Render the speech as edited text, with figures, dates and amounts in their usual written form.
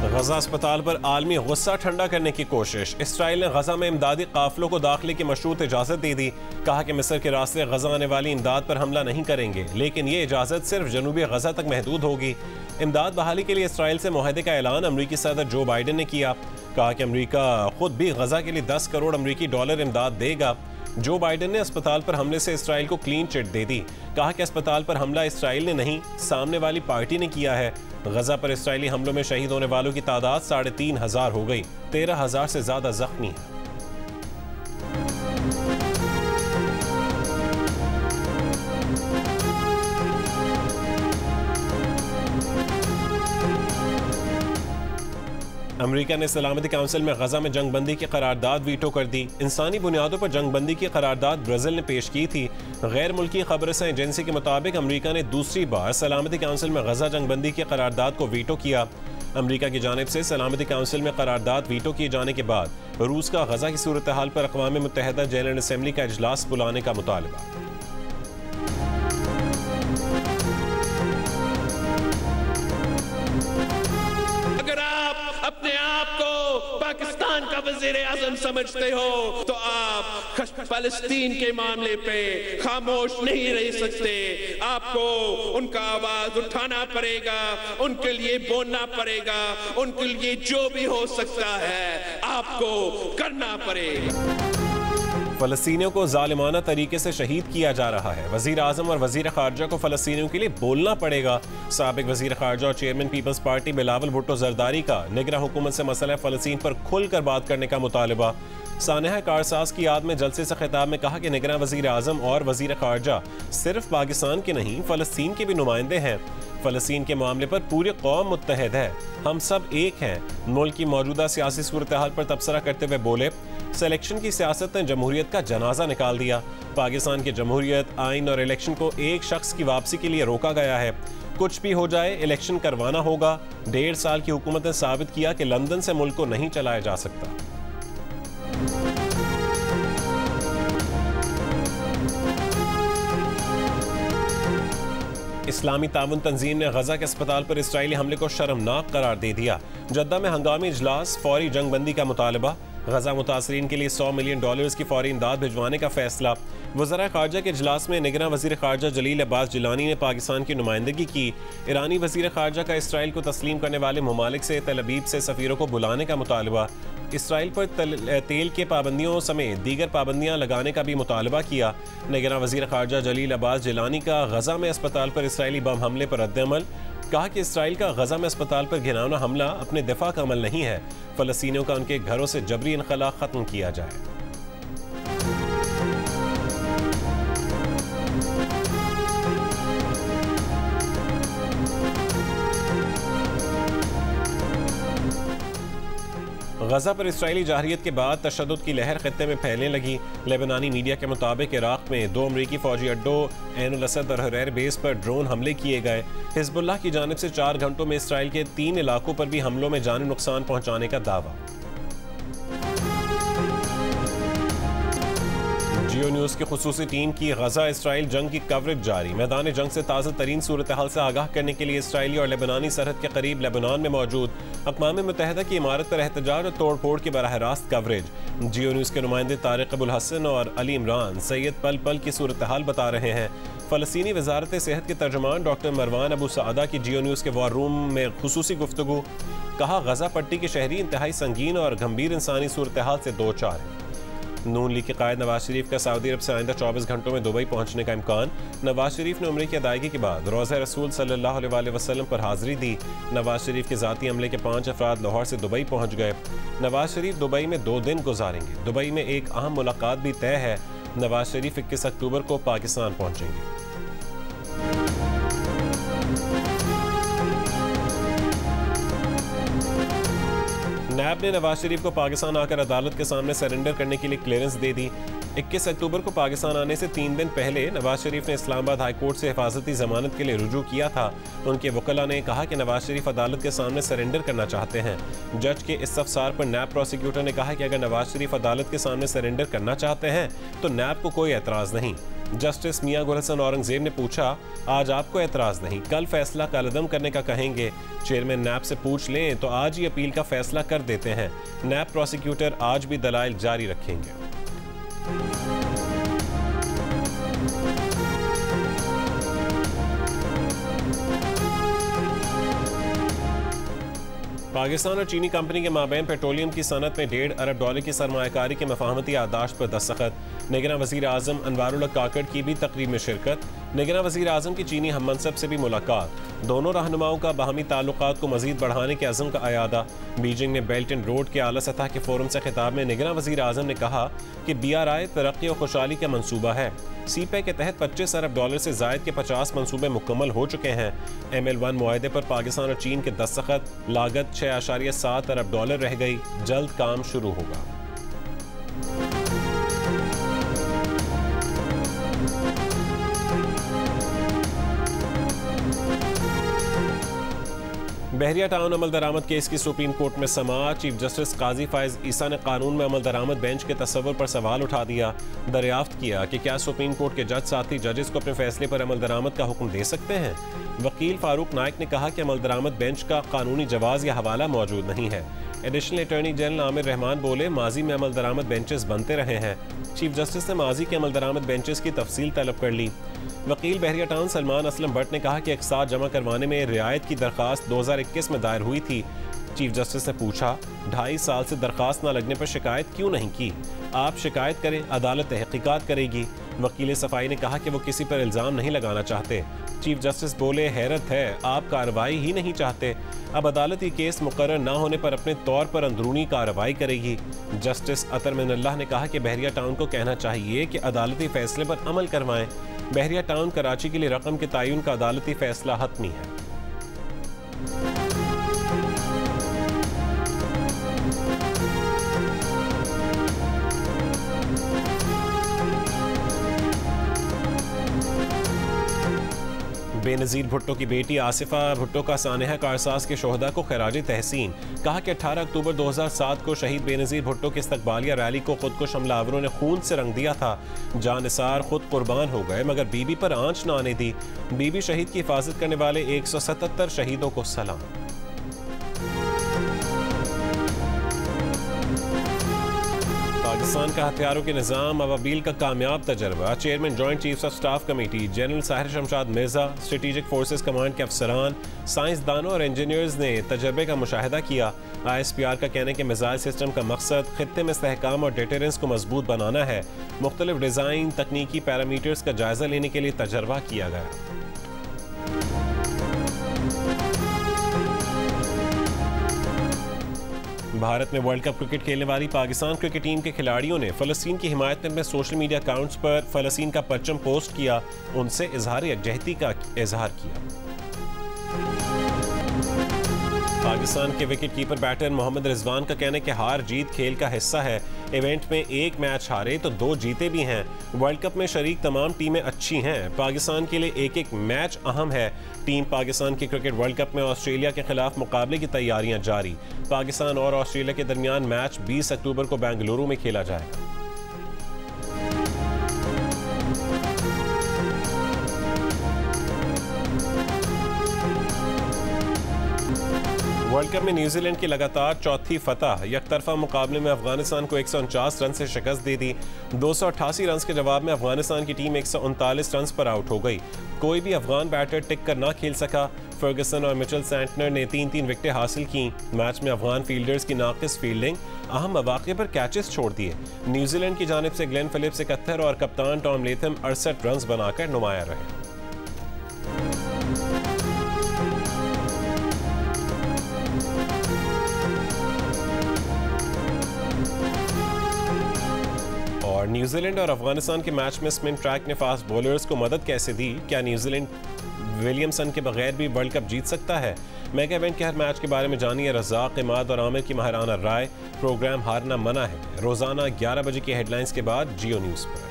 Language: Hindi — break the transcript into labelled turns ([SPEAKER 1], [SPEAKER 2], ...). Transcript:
[SPEAKER 1] गजा अस्पताल पर आलमी गुस्सा ठंडा करने की कोशिश। इसराइल ने गजा में इमदादी काफिलों को दाखिले की मशरूत इजाजत दे दी। कहा कि मिस्र के रास्ते गजा आने वाली इमदाद पर हमला नहीं करेंगे, लेकिन ये इजाजत सिर्फ जनूबी गजा तक महदूद होगी। इमदाद बहाली के लिए इसराइल से मुआहदे का ऐलान अमरीकी सदर जो बाइडन ने किया। कहा कि अमरीका खुद भी गजा के लिए 10 करोड़ अमरीकी डॉलर इमदाद देगा। जो बाइडन ने अस्पताल पर हमले से इसराइल को क्लीन चिट दे दी। कहा कि अस्पताल पर हमला इसराइल ने नहीं, सामने वाली पार्टी ने किया है। गजा पर इसराइली हमलों में शहीद होने वालों की तादाद 3,500 हो गई। 13,000 से ज्यादा जख्मी हैं। अमेरिका ने सलामती काउंसिल में गजा में जंगबंदी की करारदाद वीटो कर दी। इंसानी बुनियादों पर जंगबंदी की करारदाद ब्राजील ने पेश की थी। गैर मुल्की खबरसां एजेंसी के मुताबिक अमेरिका ने दूसरी बार सलामती काउंसिल में गजा जंगबंदी की करारदाद को वीटो किया। अमेरिका की जानिब से सलामती काउंसिल में करारदाद वीटो किए जाने के बाद रूस का गजा की सूरत हाल पर अक़वाम मुत्तहिदा जनरल असेंबली का इजलास बुलाने का मुतालबा।
[SPEAKER 2] अपने आप को पाकिस्तान का वजीर आजम समझते हो तो आप फलस्तीन के मामले पे खामोश नहीं रह सकते। आपको उनका आवाज उठाना पड़ेगा, उनके लिए बोलना पड़ेगा, उनके लिए जो भी हो सकता है आपको करना पड़ेगा।
[SPEAKER 1] फलस्तीनियों को जालिमाना तरीके से शहीद किया जा रहा है। वजीर आजम और वजीर खारजा को फलस्तीनियों के लिए बोलना पड़ेगा। साबिक वजीर खारजा और चेयरमैन पीपल्स पार्टी बिलावल भुट्टो जरदारी का निगरां हुकूमत से मसला फलस्तीन पर खुलकर बात करने का मुतालबा। सानेहा कारसाज की याद में जलसे से खिताब में कहा कि निगरां वजीर आजम और वजीर खारजा सिर्फ पाकिस्तान के नहीं, फलस्तीन के भी नुमाइंदे हैं। फलस्तीन के मामले पर पूरी कौम मुत्तहद है, हम सब एक हैं। मुल्क की मौजूदा सियासी सूरत हाल पर तबसरा करते हुए बोले, सिलेक्शन की सियासत ने जमहूरियत का जनाजा निकाल दिया। पाकिस्तान की जमहूरियत, आइन और इलेक्शन को एक शख्स की वापसी के लिए रोका गया है। कुछ भी हो जाए इलेक्शन करवाना होगा। 1.5 साल की हुकूमत ने साबित किया कि लंदन से मुल्क को नहीं चलाया जा सकता। इस्लामी ताउन तंजीम ने गजा के अस्पताल पर इसराइली हमले को शर्मनाक करार दे दिया। जद्दा में हंगामी इजलास, फौरी जंगबंदी का मुतालबा। गजा मुतासरीन के लिए $100 मिलियन की फौरी इमदाद भिजवाने का फैसला। वज़रा खारजा के इजलास में निगरां वज़ीर खारजा जलील अब्बास जिलानी ने पाकिस्तान की नुमाइंदगी की। ईरानी वज़ीर खारजा का इसराइल को तस्लीम करने वाले ममालिक से तल अवीव से सफ़ीरों को बुलाने का मुतालबा। इसराइल पर तेल के पाबंदियों समेत दीगर पाबंदियाँ लगाने का भी मुतालबा किया। निगरां वज़ीर खारजा जलील अब्बास जिलानी का गजा में अस्पताल पर इसराइली बम हमले पर रद्द-ए-अमल। कहा कि इसराइल का गजा में अस्पताल पर घिनौना हमला अपने दिफा का अमल नहीं है। फलस्तीनियों का उनके घरों से जबरी इनखला खत्म किया जाए। गजा पर इसराइली जाहिरियत के बाद तशद्दुद की लहर खत्ते में फैलने लगी। लेबनानी मीडिया के मुताबिक इराक में 2 अमरीकी फौजी अड्डों ऐन अल असद और हरैर बेस पर ड्रोन हमले किए गए। हिजबुल्लाह की जानिब से 4 घंटों में इसराइल के 3 इलाकों पर भी हमलों में जानी नुकसान पहुंचाने का दावा। जियो न्यूज़ की खुसूसी टीम की गजा इसराइल जंग की कवरेज जारी। मैदान जंग से ताज़ा तरीन सूरत हाल से आगाह करने के लिए इसराइली और लेबनानी सरहद के करीब लेबनान में मौजूद अक़वाम मुत्तहिदा की इमारत पर एहतजाज और तोड़ फोड़ की बराह रास्त कवरेज। जियो न्यूज़ के नुमाइंदे तारिक अबुल हसन और अली इमरान सैयद पल पल की सूरत हाल बता रहे हैं। फ़लस्तीनी वजारत सेहत के तर्जुमान डॉक्टर मरवान अबू सादा की जियो न्यूज़ के वॉर रूम में खुसूसी गुफ्तगू। कहा, गजा पट्टी के शहरी इंतहाई संगीन और गंभीर इंसानी सूरत हाल से दो चार हैं। नून लीग के कायद नवाज शरीफ का सऊदी अरब से आइंदा 24 घंटों में दुबई पहुंचने का इम्कान। नवाज शरीफ ने उम्रे की अदायगी के बाद रोज़ा रसूल सल्लल्लाहु अलैहि वसल्लम पर हाजिरी दी। नवाज शरीफ के ज़ाती अमले के 5 अफराद लाहौर से दुबई पहुंच गए। नवाज शरीफ दुबई में 2 दिन गुजारेंगे। दुबई में एक अहम मुलाकात भी तय है। नवाज शरीफ 21 अक्टूबर को पाकिस्तान पहुंचेंगे। नैब ने नवाज शरीफ को पाकिस्तान आकर अदालत के सामने सरेंडर करने के लिए क्लियरेंस दे दी। 21 अक्टूबर को पाकिस्तान आने से 3 दिन पहले नवाज शरीफ ने इस्लामाबाद हाई कोर्ट से हिफाजती जमानत के लिए रुजू किया था। उनके वकील ने कहा कि नवाज शरीफ अदालत के सामने सरेंडर करना चाहते हैं। जज के इस्तफसार पर नैब प्रोसिक्यूटर ने कहा कि अगर नवाज शरीफ अदालत के सामने सरेंडर करना चाहते हैं तो नैब को कोई एतराज़ नहीं। जस्टिस मियां गुल हसन औरंगजेब ने पूछा, आज आपको एतराज़ नहीं, कल फैसला कलअदम करने का कहेंगे। चेयरमैन नैब से पूछ लें तो आज ही अपील का फैसला कर देते हैं। नैब प्रोसिक्यूटर आज भी दलाइल जारी रखेंगे। पाकिस्तान और चीनी कंपनी के माबैन पेट्रोलियम की सनत में $1.5 अरब की सरमायाकारी के मफाहमती याददाश्त पर दस्तखत। निगरान वज़ीर आज़म अनवारुल हक काकड़ की भी तकरीब में शिरकत। निगरान वज़ीर आज़म की चीनी हम मनसब से भी मुलाकात। दोनों रहनुमाओं का बाहमी ताल्लुकात को मज़ीद बढ़ाने के अज़म का अयादा। बीजिंग में बेल्ट एंड रोड के आला सतह के फोरम से खिताब में निगरान वज़ीर आज़म ने कहा कि BRI तरक्की और खुशहाली का मनसूबा है। CPEC के तहत $25 अरब से ज़ायद के 50 मनसूबे मुकम्मल हो चुके हैं। ML1 मुआहदे पर पाकिस्तान और चीन के दस्तखत। लागत $6.7 अरब रह गई, जल्द काम शुरू होगा। बहरिया टाउन अमल दरामद केस की सुप्रीम कोर्ट में समाअत। चीफ जस्टिस काजी फायज ईसा ने कानून में अमल दरामद बेंच के तस्वुर पर सवाल उठा दिया। दरियाफ्त किया कि क्या सुप्रीम कोर्ट के जज साथी जजेस को अपने फैसले पर अमल दरामद का हुक्म दे सकते हैं। वकील फारूक नाइक ने कहा कि अमल दरामद बेंच का कानूनी जवाज या हवाला मौजूद नहीं है। Additional attorney general Aamir Rahman बोले, माजी में अमल दरामद बेंचेस बनते रहे हैं। चीफ जस्टिस ने माजी के अमल दरामद बेंचेस की तफसील तलब कर ली। वकील बहरिया टाउन सलमान असलम भट्ट ने कहा कि अक़सात जमा करवाने में रियायत की दरख्वास्त 2021 में दायर हुई थी। चीफ जस्टिस ने पूछा, 2.5 साल से दरख्वास्त न लगने पर शिकायत क्यों नहीं की? आप शिकायत करें, अदालत तहकीकात करेगी। वकील सफाई ने कहा कि वो किसी पर इल्ज़ाम नहीं लगाना चाहते। चीफ जस्टिस बोले, हैरत है, आप कार्रवाई ही नहीं चाहते। अब अदालत ये केस मुकर्रर ना होने पर अपने तौर पर अंदरूनी कार्रवाई करेगी। जस्टिस अतर मिनल्लाह ने कहा कि बहरिया टाउन को कहना चाहिए कि अदालती फैसले पर अमल करवाएं। बहरिया टाउन कराची के लिए रकम के तयन का अदालती फैसला हतमी है। बेनज़ीर भुट्टो की बेटी आसिफा भुट्टो का सानहा कारसाज के शोहदा को खराज तहसीन। कहा कि 18 अक्टूबर 2007 को शहीद बेनज़ीर भुट्टो की इस्तकबालिया रैली को खुद को हमलावरों ने खून से रंग दिया था। जानिसार खुद कुर्बान हो गए मगर बीबी पर आंच न आने दी। बीबी शहीद की हिफाजत करने वाले 177 शहीदों को सलाम। पाकिस्तान का हथियारों के निज़ाम अवाबील का कामयाब तजर्बा। Chairman joint chiefs of staff committee general Sahir Shamshad Mirza, strategic forces command के अफसरान, साइंसदानों और इंजीनियर्स ने तजर्बे का मुशाहिदा किया। ISPR का कहने के मिसाइल सिस्टम का मकसद खित्ते में इस्तेहकाम और डेटरेंस को मजबूत बनाना है। मुख्तलिफ डिज़ाइन तकनीकी पैरामीटर्स का जायजा लेने के लिए तजर्बा किया गया। भारत में वर्ल्ड कप क्रिकेट खेलने वाली पाकिस्तान क्रिकेट टीम के खिलाड़ियों ने फ़लस्तीन की हिमायत में अपने सोशल मीडिया अकाउंट्स पर फ़लस्तीन का परचम पोस्ट किया, उनसे इजहार यकजहती का इजहार किया। पाकिस्तान के wicket keeper batter Mohammad Rizwan का कहना है कि हार जीत खेल का हिस्सा है। इवेंट में एक मैच हारे तो 2 जीते भी हैं। वर्ल्ड कप में शरीक तमाम टीमें अच्छी हैं। पाकिस्तान के लिए एक एक मैच अहम है। टीम पाकिस्तान की क्रिकेट वर्ल्ड कप में ऑस्ट्रेलिया के खिलाफ मुकाबले की तैयारियां जारी। पाकिस्तान और ऑस्ट्रेलिया के दरमियान मैच 20 अक्टूबर को बेंगलुरु में खेला जाएगा। वर्ल्ड कप में न्यूजीलैंड की लगातार चौथी फतह। यकतरफा मुकाबले में अफगानिस्तान को 149 रन से शिकस्त दे दी। 288 रन के जवाब में अफगानिस्तान की टीम 139 रन पर आउट हो गई। कोई भी अफगान बैटर टिक कर ना खेल सका। फर्गसन और मिचेल सैंटनर ने 3-3 विकेटें हासिल की। मैच में अफगान फील्डर्स की नाकिस फील्डिंग, अहम मौके पर कैचेस छोड़ दिए। न्यूजीलैंड की जानिब से ग्लेन फिलिप्स 71 और कप्तान टॉम लेथम 68 रन बनाकर नुमाया रहे। और न्यूजीलैंड और अफगानिस्तान के मैच में स्पिन ट्रैक ने फास्ट बॉलर्स को मदद कैसे दी? क्या न्यूजीलैंड विलियमसन के बगैर भी वर्ल्ड कप जीत सकता है? मेगा इवेंट के हर मैच के बारे में जानिए रज़ाक, इमाद और आमिर की माहिराना राय। प्रोग्राम हारना मना है, रोजाना 11 बजे की हेडलाइंस के बाद जियो न्यूज़ पर।